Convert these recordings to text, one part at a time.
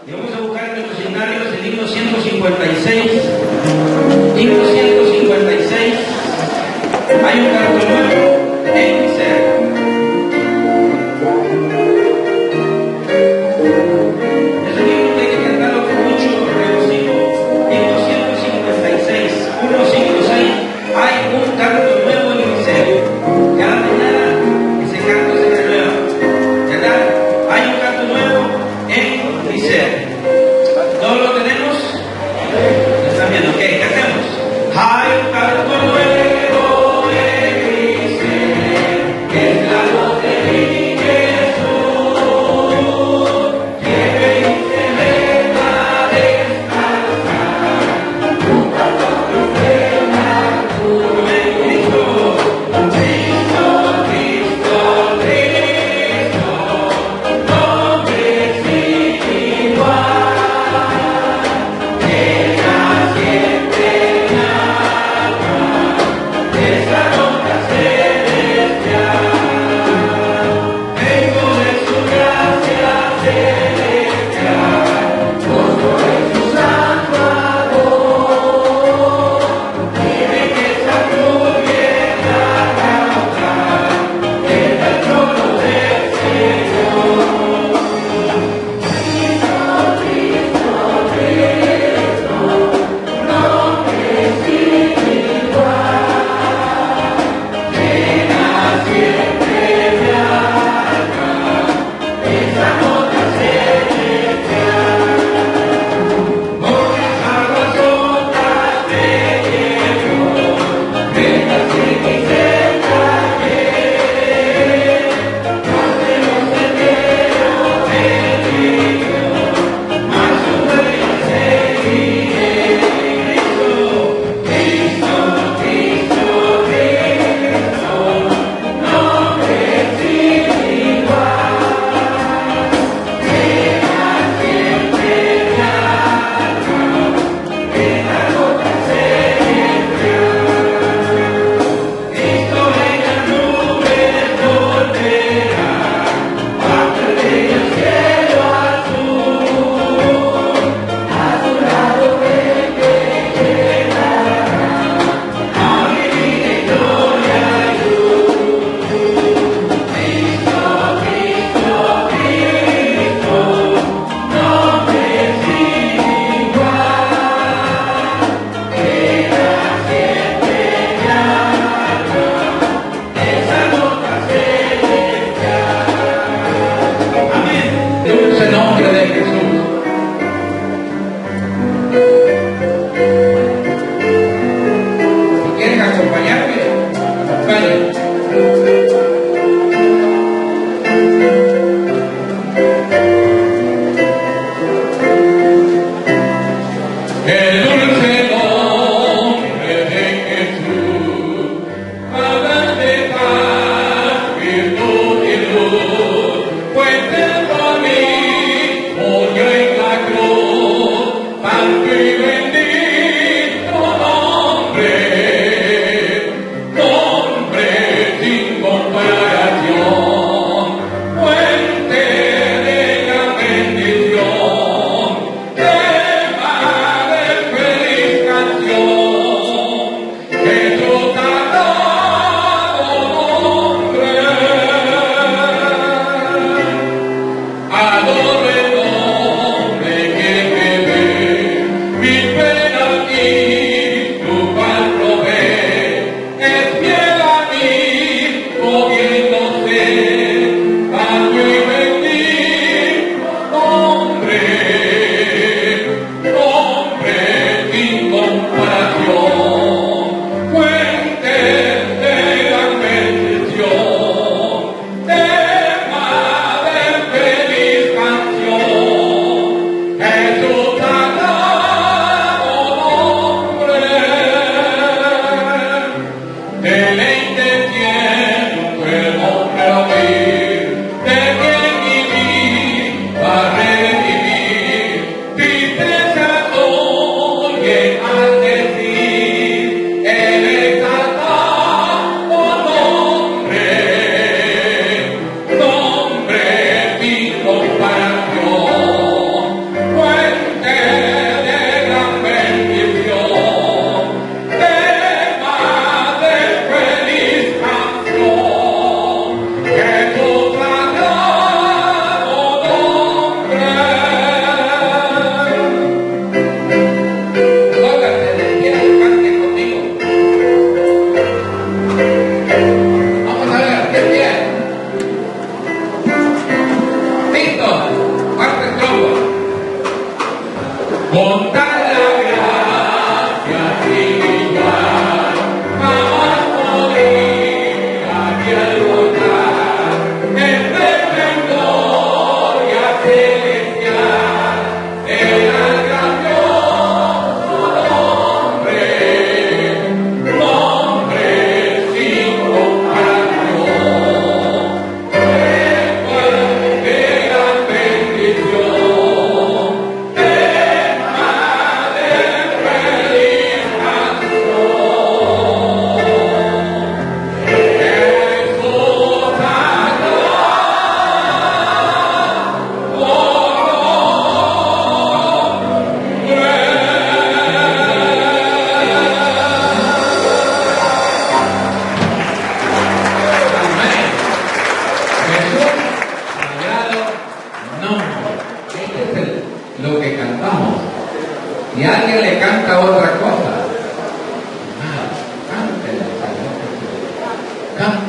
Y vamos a buscar en nuestros himnarios el himno 156. Himno 156. Hay un canto nuevo en mi ser. Es un himno que hay que cantarlo con mucho regocijo. Himno 156. 156. Hay un canto nuevo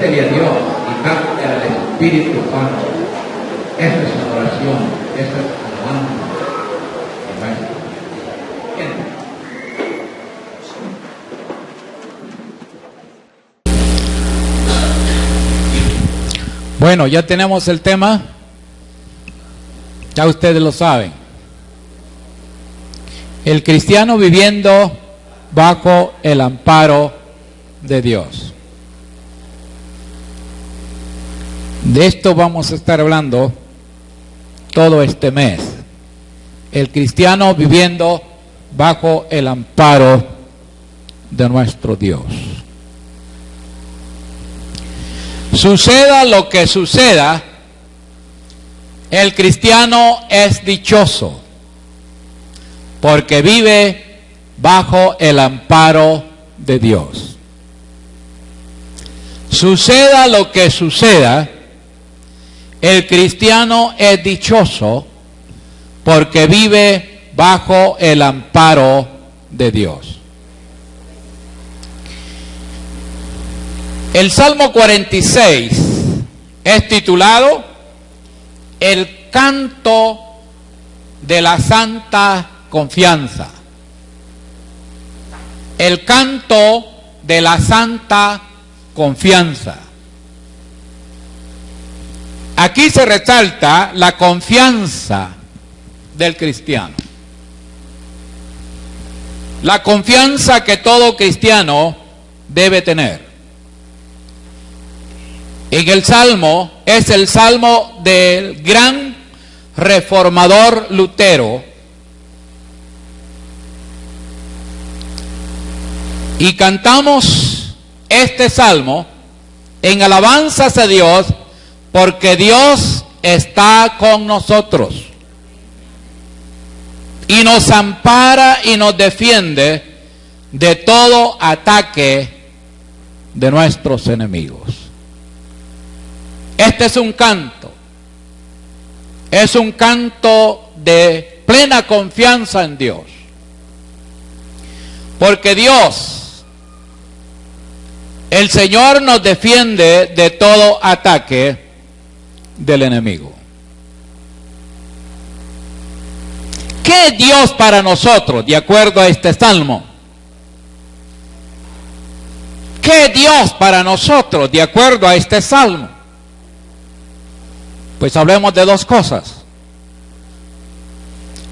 cántele a Dios y cántele al Espíritu Santo. Esa es adoración, esa es alabanza. Bueno, ya tenemos el tema. Ya ustedes lo saben. El cristiano viviendo bajo el amparo de Dios. De esto vamos a estar hablando todo este mes. El cristiano viviendo bajo el amparo de nuestro Dios. Suceda lo que suceda, el cristiano es dichoso porque vive bajo el amparo de Dios. Suceda lo que suceda, el cristiano es dichoso porque vive bajo el amparo de Dios. El Salmo 46 es titulado El canto de la santa confianza. El canto de la santa confianza. Aquí se resalta la confianza del cristiano. La confianza que todo cristiano debe tener. En el Salmo, es el Salmo del gran reformador Lutero. Y cantamos este Salmo en alabanzas a Dios porque Dios está con nosotros. Y nos ampara y nos defiende de todo ataque de nuestros enemigos. Este es un canto de plena confianza en Dios, porque Dios, el Señor, nos defiende de todo ataque del enemigo. ¿Qué es Dios para nosotros, de acuerdo a este salmo? ¿Qué es Dios para nosotros, de acuerdo a este salmo? Pues hablemos de dos cosas.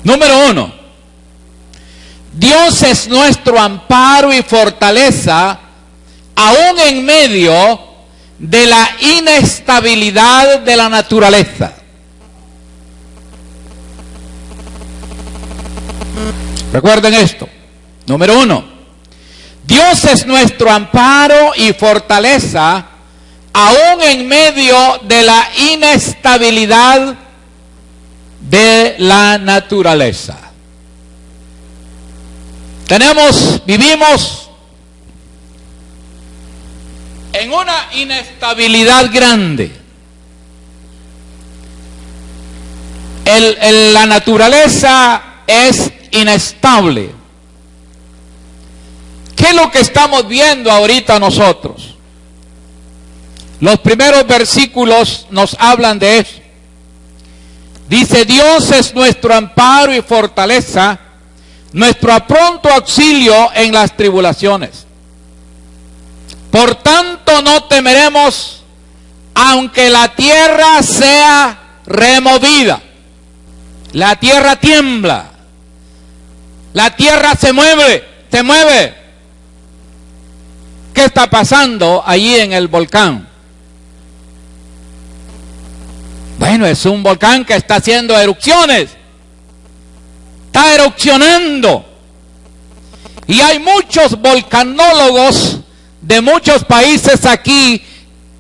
Número uno, Dios es nuestro amparo y fortaleza, aún en medio de la inestabilidad de la naturaleza. Recuerden esto. Número uno, Dios es nuestro amparo y fortaleza, aún en medio de la inestabilidad de la naturaleza. Vivimos en una inestabilidad grande. La naturaleza es inestable. ¿Qué es lo que estamos viendo ahorita nosotros? Los primeros versículos nos hablan de eso. Dice: Dios es nuestro amparo y fortaleza, nuestro pronto auxilio en las tribulaciones. Por tanto no temeremos, aunque la tierra sea removida. La tierra tiembla, la tierra se mueve. ¿Qué está pasando allí en el volcán? Bueno, es un volcán que está haciendo erupciones. Está erupcionando. Y hay muchos volcanólogos de muchos países aquí,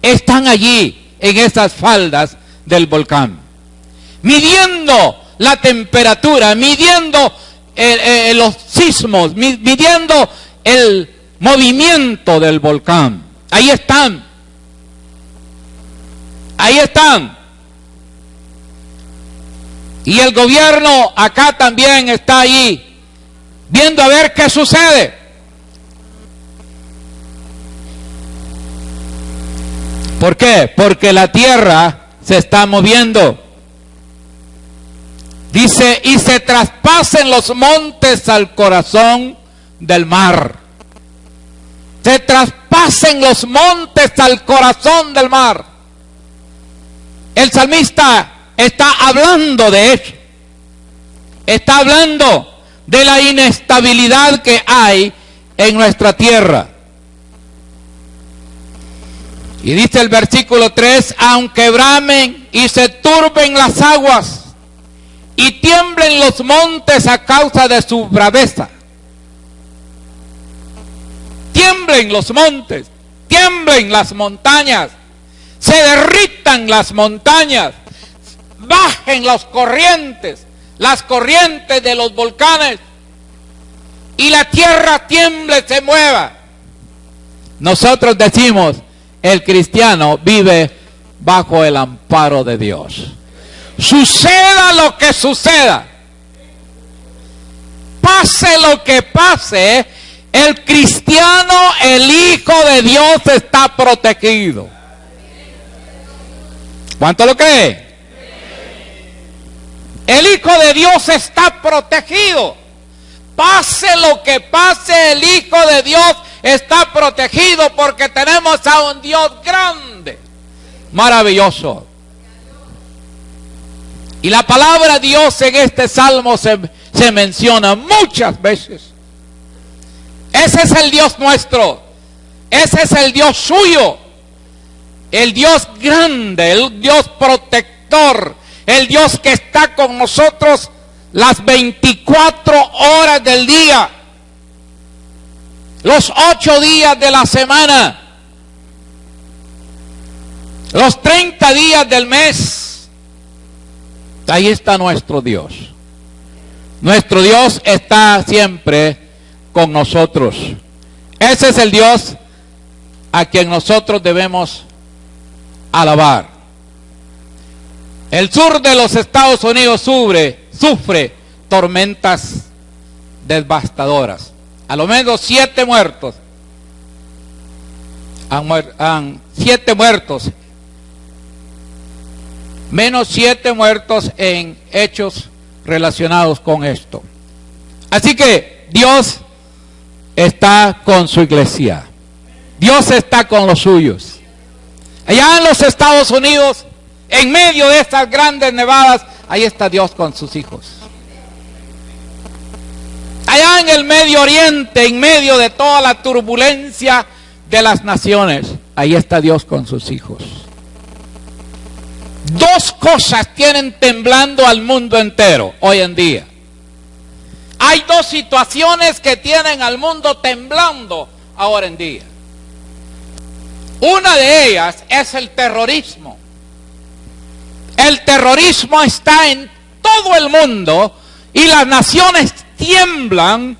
están allí en esas faldas del volcán, midiendo la temperatura, midiendo los sismos, midiendo el movimiento del volcán. Ahí están. Y el gobierno acá también está ahí, viendo a ver qué sucede. ¿Por qué? Porque la tierra se está moviendo. Dice, y se traspasen los montes al corazón del mar. Se traspasen los montes al corazón del mar. El salmista está hablando de eso. Está hablando de la inestabilidad que hay en nuestra tierra. Y dice el versículo 3, aunque bramen y se turben las aguas y tiemblen los montes a causa de su braveza. Tiemblen los montes, tiemblen las montañas, se derritan las montañas, bajen las corrientes de los volcanes, y la tierra tiemble, se mueva. Nosotros decimos, el cristiano vive bajo el amparo de Dios. Suceda lo que suceda, pase lo que pase, el cristiano, el Hijo de Dios, está protegido. ¿Cuánto lo cree? El Hijo de Dios está protegido. Pase lo que pase, el Hijo de Dios está protegido, porque tenemos a un Dios grande, maravilloso. Y la palabra Dios en este salmo se menciona muchas veces. Ese es el Dios nuestro, ese es el Dios suyo, el Dios grande, el Dios protector, el Dios que está con nosotros las 24 horas del día, los 8 días de la semana, los 30 días del mes. Ahí está nuestro Dios. Nuestro Dios está siempre con nosotros. Ese es el Dios a quien nosotros debemos alabar. El sur de los Estados Unidos sufre tormentas devastadoras. A lo menos 7 muertos. 7 muertos. Menos 7 muertos en hechos relacionados con esto. Así que Dios está con su iglesia. Dios está con los suyos. Allá en los Estados Unidos, en medio de estas grandes nevadas, ahí está Dios con sus hijos. Allá en el Medio Oriente, en medio de toda la turbulencia de las naciones, ahí está Dios con sus hijos. 2 cosas tienen temblando al mundo entero hoy en día. Hay 2 situaciones que tienen al mundo temblando ahora en día. Una de ellas es el terrorismo. El terrorismo está en todo el mundo y las naciones tiemblan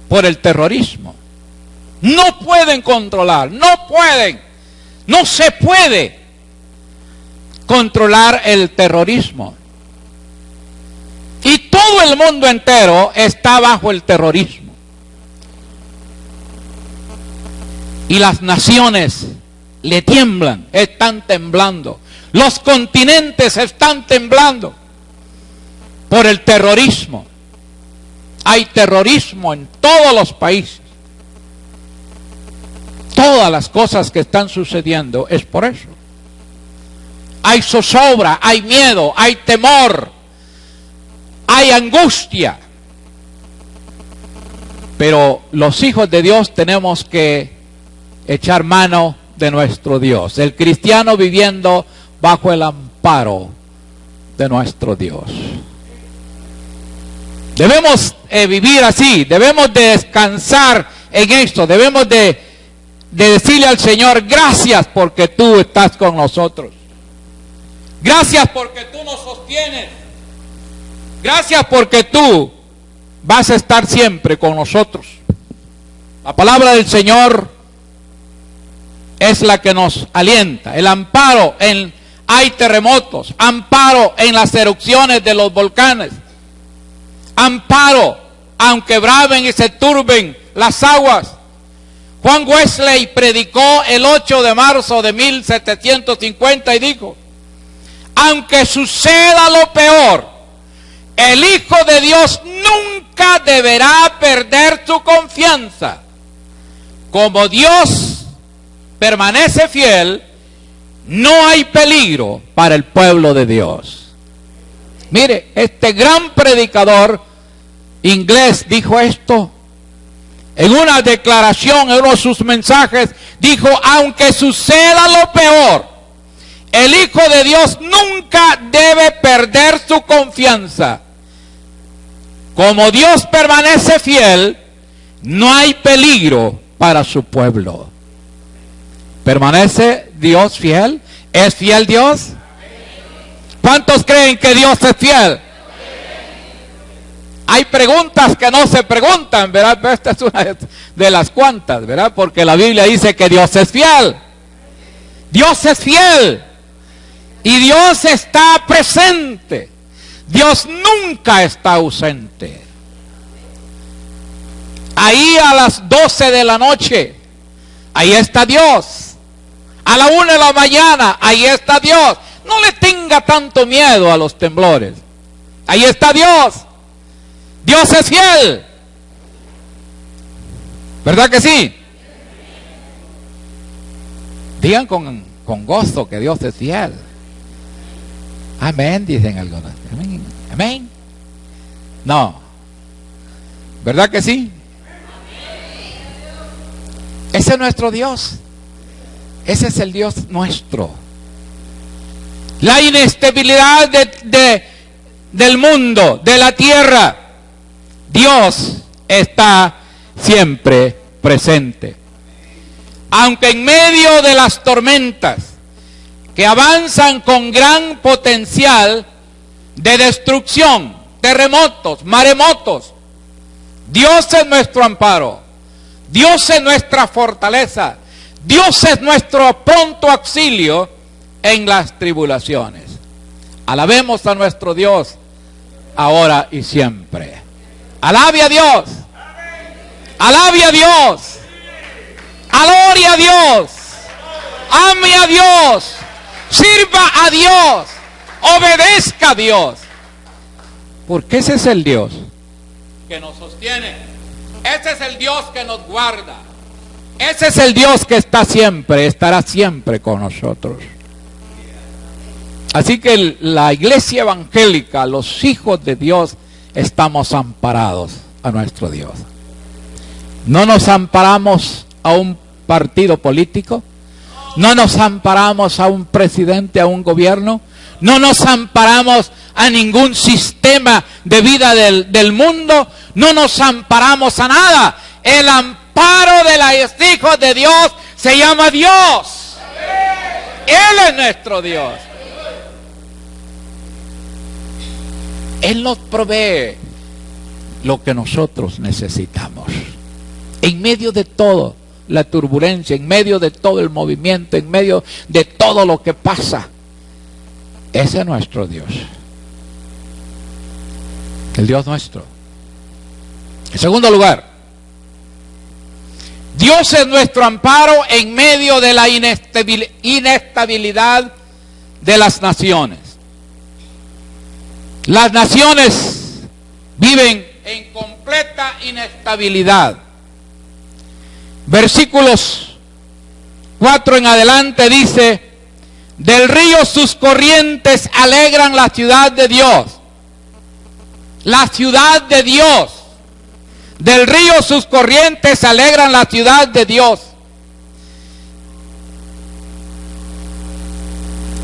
por el terrorismo. No pueden controlar, no se puede controlar el terrorismo. Y todo el mundo entero está bajo el terrorismo. Y las naciones le tiemblan, están temblando. Los continentes están temblando por el terrorismo. Hay terrorismo en todos los países. Todas las cosas que están sucediendo es por eso. Hay zozobra, hay miedo, hay temor, hay angustia. Pero los hijos de Dios tenemos que echar mano de nuestro Dios. El cristiano viviendo bajo el amparo de nuestro Dios. Debemos vivir así, debemos de descansar en esto, debemos de decirle al Señor, gracias porque tú estás con nosotros. Gracias porque tú nos sostienes. Gracias porque tú vas a estar siempre con nosotros. La palabra del Señor es la que nos alienta. El amparo hay terremotos, amparo en las erupciones de los volcanes, amparo aunque braven y se turben las aguas. Juan Wesley predicó el 8 de marzo de 1750 y dijo: aunque suceda lo peor, el Hijo de Dios nunca deberá perder su confianza. Como Dios permanece fiel, no hay peligro para el pueblo de Dios. Mire, este gran predicador inglés dijo esto en una declaración, en uno de sus mensajes. Dijo: aunque suceda lo peor, el Hijo de Dios nunca debe perder su confianza. Como Dios permanece fiel, no hay peligro para su pueblo. ¿Permanece Dios fiel? ¿Es fiel Dios? ¿Cuántos creen que Dios es fiel? Hay preguntas que no se preguntan, ¿verdad? Pero esta es una de las cuantas, ¿verdad? Porque la Biblia dice que Dios es fiel. Dios es fiel. Y Dios está presente. Dios nunca está ausente. Ahí a las 12 de la noche, ahí está Dios. A la 1 de la mañana, ahí está Dios. No le tenga tanto miedo a los temblores. Ahí está Dios. Dios es fiel. ¿Verdad que sí? Digan con gozo que Dios es fiel. Amén, dicen algunos. Amén. Amén. No. ¿Verdad que sí? Ese es nuestro Dios. Ese es el Dios nuestro. La inestabilidad del mundo, de la tierra, Dios está siempre presente. Aunque en medio de las tormentas que avanzan con gran potencial de destrucción, terremotos, maremotos, Dios es nuestro amparo, Dios es nuestra fortaleza, Dios es nuestro pronto auxilio en las tribulaciones. Alabemos a nuestro Dios ahora y siempre. Alabe a Dios. Alabe a Dios. Adore a Dios. Ame a Dios. Sirva a Dios. Obedezca a Dios. Porque ese es el Dios que nos sostiene. Ese es el Dios que nos guarda. Ese es el Dios que está siempre, estará siempre con nosotros. Así que la iglesia evangélica, los hijos de Dios, estamos amparados a nuestro Dios. No nos amparamos a un partido político, no nos amparamos a un presidente, a un gobierno, no nos amparamos a ningún sistema de vida del mundo, no nos amparamos a nada. El amparo de los hijos de Dios se llama Dios. Él es nuestro Dios. Él nos provee lo que nosotros necesitamos. En medio de todo la turbulencia, en medio de todo el movimiento, en medio de todo lo que pasa, ese es nuestro Dios. El Dios nuestro. En segundo lugar, Dios es nuestro amparo en medio de la inestabilidad de las naciones. Las naciones viven en completa inestabilidad. Versículos 4 en adelante dice: del río sus corrientes alegran la ciudad de Dios. La ciudad de Dios. Del río sus corrientes alegran la ciudad de Dios.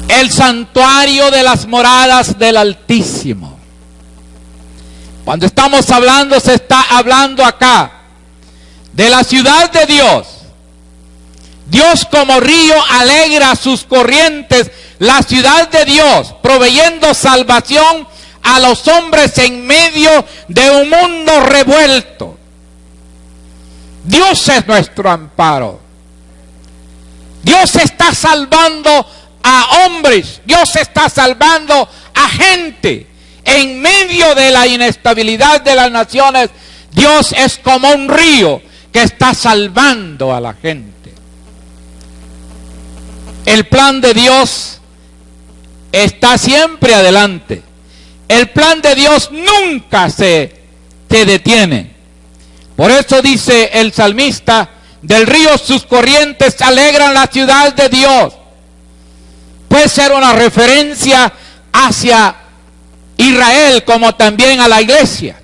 El santuario de las moradas del Altísimo. Cuando estamos hablando, se está hablando acá de la ciudad de Dios. Dios como río alegra sus corrientes, la ciudad de Dios, proveyendo salvación a los hombres en medio de un mundo revuelto. Dios es nuestro amparo. Dios está salvando a hombres, Dios está salvando a gente. En medio de la inestabilidad de las naciones, Dios es como un río que está salvando a la gente. El plan de Dios está siempre adelante. El plan de Dios nunca se detiene. Por eso dice el salmista, del río sus corrientes alegran la ciudad de Dios. Puede ser una referencia hacia Israel como también a la iglesia.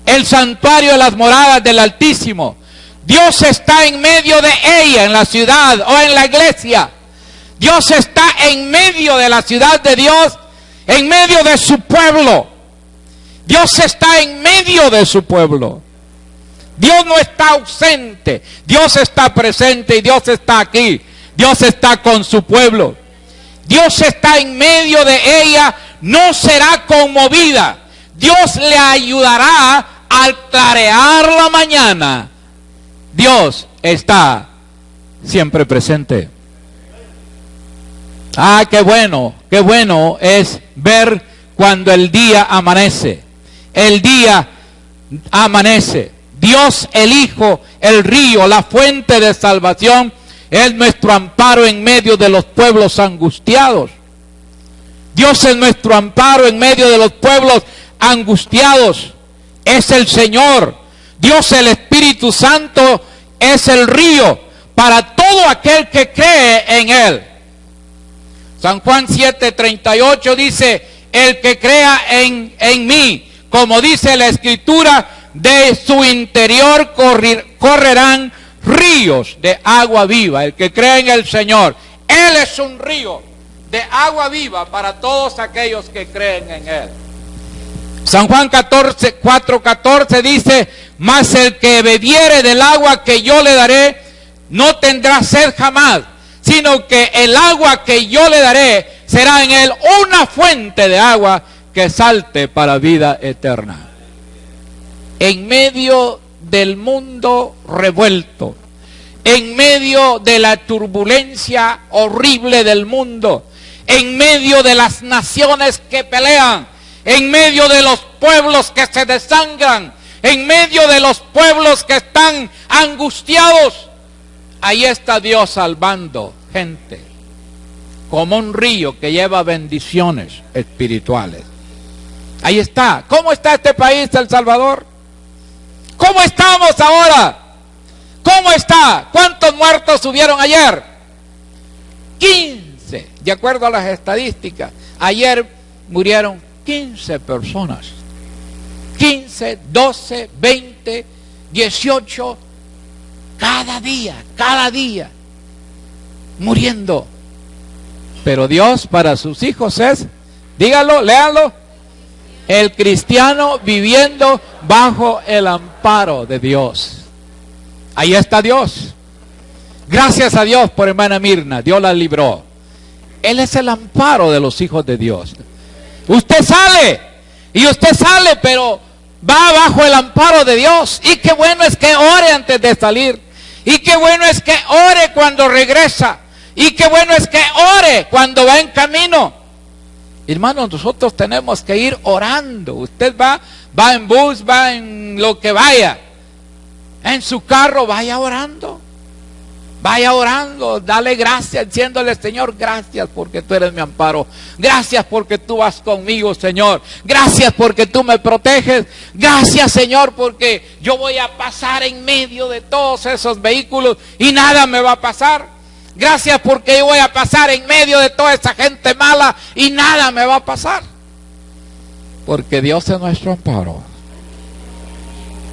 El santuario de las moradas del Altísimo. Dios está en medio de ella, en la ciudad o en la iglesia. Dios está en medio de la ciudad de Dios, en medio de su pueblo. Dios está en medio de su pueblo. Dios no está ausente, Dios está presente y Dios está aquí. Dios está con su pueblo. Dios está en medio de ella, no será conmovida. Dios le ayudará al clarear la mañana. Dios está siempre presente. Ah, qué bueno es ver cuando el día amanece. El día amanece. Dios el Hijo, el río, la fuente de salvación, es nuestro amparo en medio de los pueblos angustiados. Dios es nuestro amparo en medio de los pueblos angustiados. Es el Señor. Dios el Espíritu Santo es el río para todo aquel que cree en Él. San Juan 7:38 dice, el que crea en mí, como dice la Escritura, de su interior correrán ríos de agua viva. El que cree en el Señor, Él es un río de agua viva para todos aquellos que creen en Él. San Juan 4:14 dice, mas el que bebiere del agua que yo le daré, no tendrá sed jamás, sino que el agua que yo le daré será en él una fuente de agua que salte para vida eterna. En medio del mundo revuelto, en medio de la turbulencia horrible del mundo, en medio de las naciones que pelean, en medio de los pueblos que se desangran, en medio de los pueblos que están angustiados, ahí está Dios salvando gente, como un río que lleva bendiciones espirituales. Ahí está. ¿Cómo está este país, El Salvador? ¿Cómo estamos ahora? ¿Cómo está? ¿Cuántos muertos hubieron ayer? 15, de acuerdo a las estadísticas. Ayer murieron 15 personas. 15, 12, 20, 18, cada día, muriendo. Pero Dios para sus hijos es, díganlo, léanlo, el cristiano viviendo bajo el amparo de Dios. Ahí está Dios. Gracias a Dios por hermana Mirna, Dios la libró. Él es el amparo de los hijos de Dios. Usted sale, pero va bajo el amparo de Dios. Y qué bueno es que ore antes de salir. Y qué bueno es que ore cuando regresa. Y qué bueno es que ore cuando va en camino. Hermanos, nosotros tenemos que ir orando. Usted va en bus, va en lo que vaya. En su carro, vaya orando. Vaya orando, dale gracias, diciéndole, Señor, gracias porque tú eres mi amparo. Gracias porque tú vas conmigo, Señor. Gracias porque tú me proteges. Gracias, Señor, porque yo voy a pasar en medio de todos esos vehículos y nada me va a pasar. Gracias porque yo voy a pasar en medio de toda esa gente mala y nada me va a pasar. Porque Dios es nuestro amparo.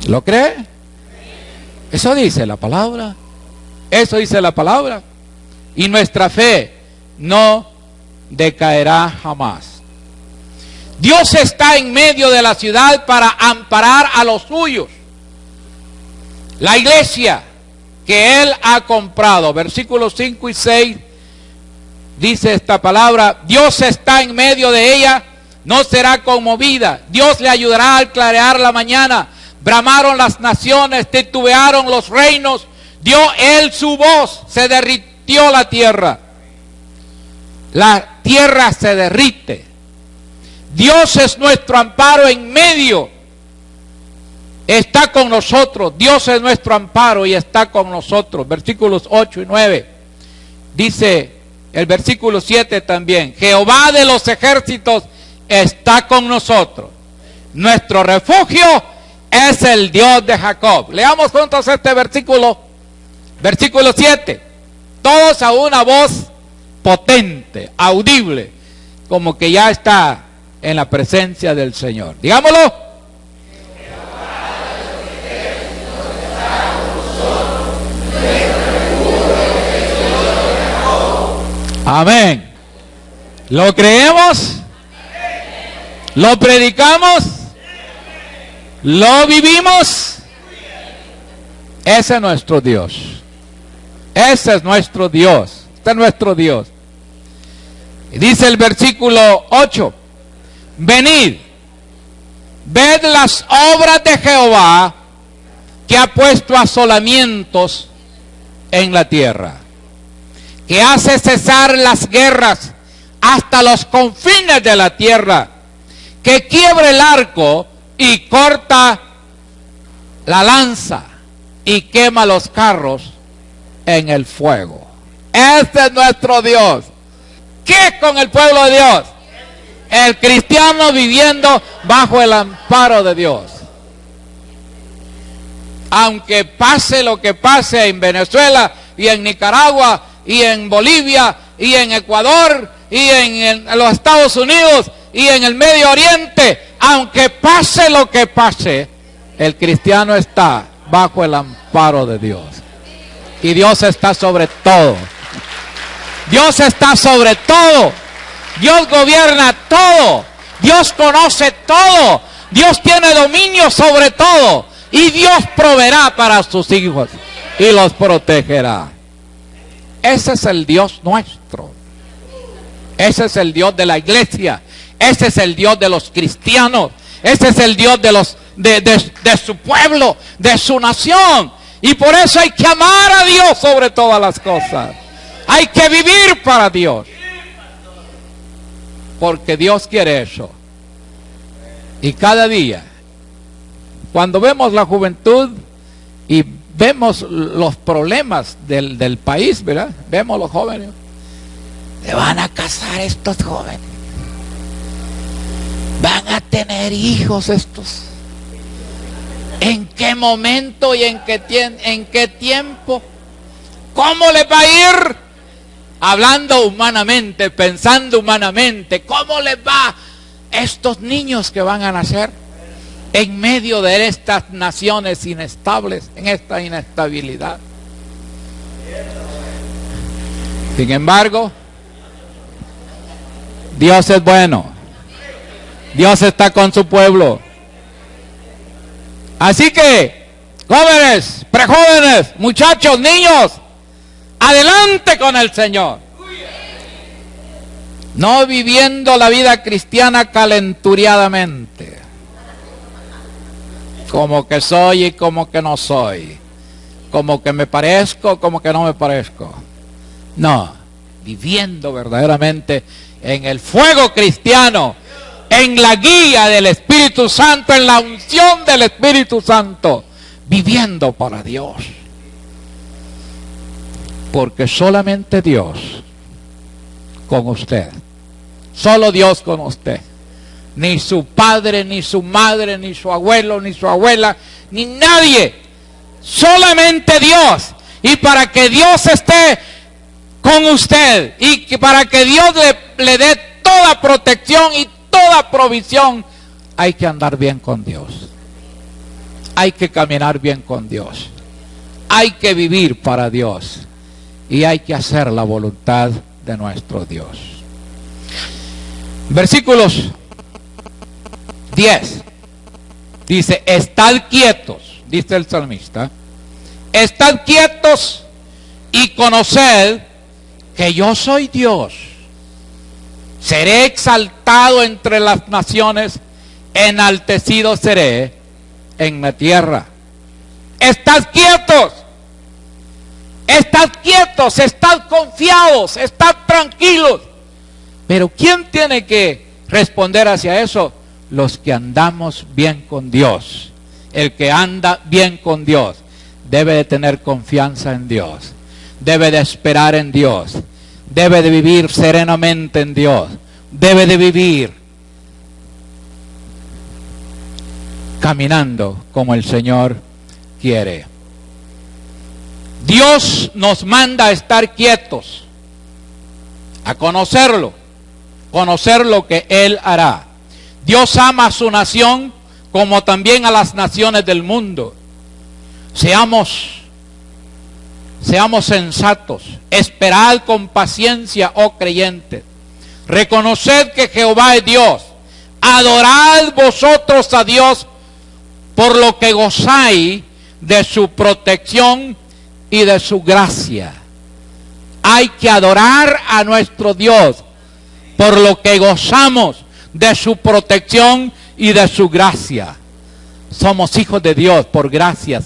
¿Lo cree? Eso dice la palabra. Eso dice la palabra. Y nuestra fe no decaerá jamás. Dios está en medio de la ciudad para amparar a los suyos. La iglesia que Él ha comprado. Versículos 5 y 6 dice esta palabra. Dios está en medio de ella, no será conmovida. Dios le ayudará al clarear la mañana. Bramaron las naciones, titubearon los reinos. Dio Él su voz, se derritió la tierra. La tierra se derrite. Dios es nuestro amparo en medio está con nosotros. Dios es nuestro amparo y está con nosotros. Versículos 8 y 9. Dice el versículo 7 también: Jehová de los ejércitos está con nosotros. Nuestro refugio es el Dios de Jacob. Leamos juntos este versículo. Versículo 7. Todos a una voz potente, audible, como que ya está en la presencia del Señor. Digámoslo. Amén. ¿Lo creemos? ¿Lo predicamos? ¿Lo vivimos? Ese es nuestro Dios. Ese es nuestro Dios. Este es nuestro Dios. Y dice el versículo 8: Venid, ved las obras de Jehová, que ha puesto asolamientos en la tierra, que hace cesar las guerras hasta los confines de la tierra, que quiebra el arco y corta la lanza y quema los carros en el fuego. Este es nuestro Dios. ¿Qué con el pueblo de Dios? El cristiano viviendo bajo el amparo de Dios. Aunque pase lo que pase en Venezuela y en Nicaragua y en Bolivia y en Ecuador y en los Estados Unidos y en el Medio Oriente, aunque pase lo que pase, el cristiano está bajo el amparo de Dios. Y Dios está sobre todo. Dios está sobre todo. Dios gobierna todo. Dios conoce todo. Dios tiene dominio sobre todo. Y Dios proveerá para sus hijos y los protegerá. Ese es el Dios nuestro. Ese es el Dios de la iglesia. Ese es el Dios de los cristianos. Ese es el Dios de su pueblo, de su nación. Y por eso hay que amar a Dios sobre todas las cosas. Hay que vivir para Dios. Porque Dios quiere eso. Y cada día, cuando vemos la juventud y vemos los problemas del país, ¿verdad? Vemos los jóvenes. Se van a casar estos jóvenes. Van a tener hijos estos. ¿En qué momento y en qué tiempo? ¿Cómo les va a ir? Hablando humanamente, pensando humanamente, ¿cómo les va a estos niños que van a nacer en medio de estas naciones inestables, en esta inestabilidad? Sin embargo, Dios es bueno. Dios está con su pueblo. Así que, jóvenes, prejóvenes, muchachos, niños, adelante con el Señor. No viviendo la vida cristiana calenturiadamente. Como que soy y como que no soy. Como que me parezco, como que no me parezco. No, viviendo verdaderamente en el fuego cristiano, en la guía del Espíritu Santo, en la unción del Espíritu Santo, viviendo para Dios. Porque solamente Dios con usted, solo Dios con usted, ni su padre, ni su madre, ni su abuelo, ni su abuela, ni nadie, solamente Dios. Y para que Dios esté con usted y que para que Dios le dé toda protección y toda provisión, hay que andar bien con Dios. Hay que caminar bien con Dios. Hay que vivir para Dios. Y hay que hacer la voluntad de nuestro Dios. Versículos 10. Dice: estad quietos, dice el salmista. Estad quietos y conoced que yo soy Dios. Seré exaltado entre las naciones, enaltecido seré en la tierra. Estad quietos. Estad quietos, estad confiados, estad tranquilos. Pero ¿quién tiene que responder hacia eso? Los que andamos bien con Dios El que anda bien con Dios debe de tener confianza en Dios, debe de esperar en Dios, debe de vivir serenamente en Dios, debe de vivir caminando como el Señor quiere. Dios nos manda a estar quietos, a conocerlo, conocer lo que Él hará. Dios ama a su nación como también a las naciones del mundo. Seamos sensatos, esperad con paciencia, oh creyentes. Reconoced que Jehová es Dios. Adorad vosotros a Dios por lo que gozáis de su protección y de su gracia. Hay que adorar a nuestro Dios por lo que gozamos de su protección y de su gracia. Somos hijos de Dios por gracias,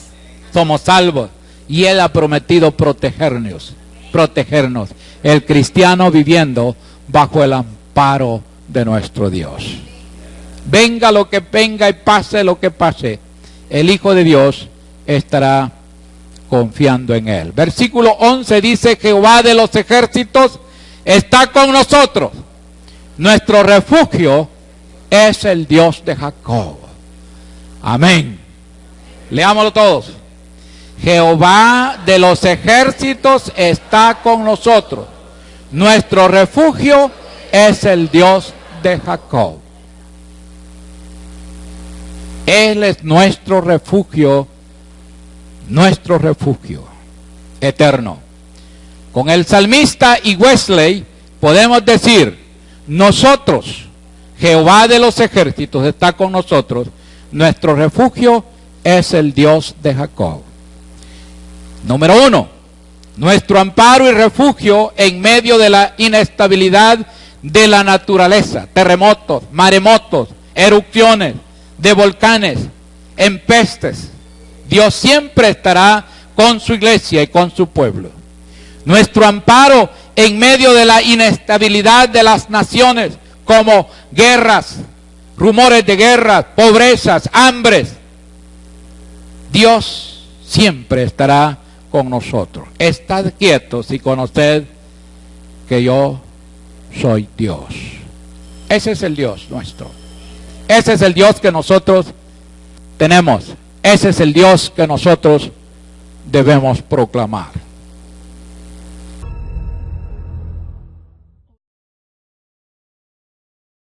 somos salvos, y Él ha prometido protegernos. El cristiano viviendo bajo el amparo de nuestro Dios. Venga lo que venga y pase lo que pase, el Hijo de Dios estará confiando en Él. Versículo 11 dice: Jehová de los ejércitos está con nosotros. Nuestro refugio es el Dios de Jacob. Amén. Leámoslo todos. Jehová de los ejércitos está con nosotros. Nuestro refugio es el Dios de Jacob. Él es nuestro refugio eterno. Con el salmista y Wesley podemos decir: nosotros, Jehová de los ejércitos está con nosotros, nuestro refugio es el Dios de Jacob. Número 1, nuestro amparo y refugio en medio de la inestabilidad de la naturaleza, terremotos, maremotos, erupciones de volcanes, en pestes. Dios siempre estará con su iglesia y con su pueblo. Nuestro amparo en medio de la inestabilidad de las naciones, como guerras, rumores de guerras, pobrezas, hambres. Dios siempre estará con nosotros. Estad quietos y conoced que yo soy Dios. Ese es el Dios nuestro. Ese es el Dios que nosotros tenemos. Ese es el Dios que nosotros debemos proclamar.